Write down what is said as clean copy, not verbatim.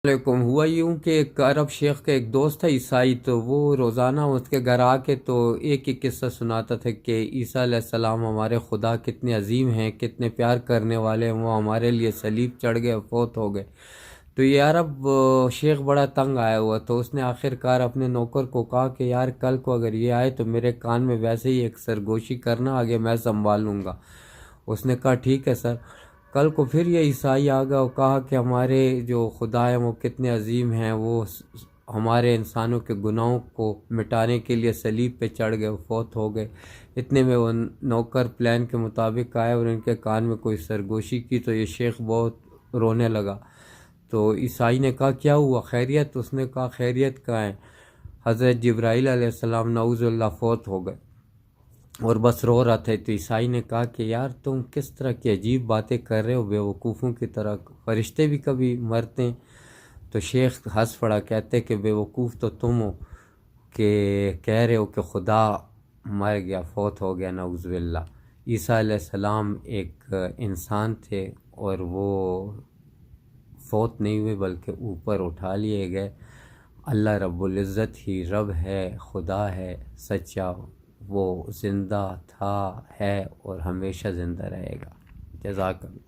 علیکم۔ ہوا یوں کہ ایک عرب شیخ کا ایک دوست تھا عیسائی، تو وہ روزانہ اس کے گھر آ کے تو ایک ہی قصہ سناتا تھا کہ عیسیٰ علیہ السلام ہمارے خدا کتنے عظیم ہیں، کتنے پیار کرنے والے ہیں، وہ ہمارے لیے صلیب چڑھ گئے، فوت ہو گئے۔ تو یہ عرب شیخ بڑا تنگ آیا ہوا، تو اس نے آخر کار اپنے نوکر کو کہا کہ یار کل کو اگر یہ آئے تو میرے کان میں ویسے ہی ایک سرگوشی کرنا، آگے میں سنبھال لوں گا۔ اس نے کہا ٹھیک ہے سر۔ کل کو پھر یہ عیسائی آ گیا اور کہا کہ ہمارے جو خدا ہیں وہ کتنے عظیم ہیں، وہ ہمارے انسانوں کے گناہوں کو مٹانے کے لیے صلیب پہ چڑھ گئے، فوت ہو گئے۔ اتنے میں وہ نوکر پلان کے مطابق آئے اور ان کے کان میں کوئی سرگوشی کی، تو یہ شیخ بہت رونے لگا۔ تو عیسائی نے کہا کیا ہوا، خیریت؟ اس نے کہا خیریت کہاں ہے، حضرت جبرائیل علیہ السلام نعوذ باللہ فوت ہو گئے اور بس رو رہا تھا۔ تو عیسائی نے کہا کہ یار تم کس طرح کی عجیب باتیں کر رہے ہو، بے وقوفوں کی طرح، فرشتے بھی کبھی مرتے ہیں؟ تو شیخ ہنس پڑا، کہتے کہ بے وقوف تو تم ہو کہ کہہ رہے ہو کہ خدا مر گیا، فوت ہو گیا، نعوذ باللہ۔ عیسیٰ علیہ السلام ایک انسان تھے اور وہ فوت نہیں ہوئے بلکہ اوپر اٹھا لیے گئے۔ اللہ رب العزت ہی رب ہے، خدا ہے سچا، وہ زندہ تھا، ہے اور ہمیشہ زندہ رہے گا۔ جزاک اللہ۔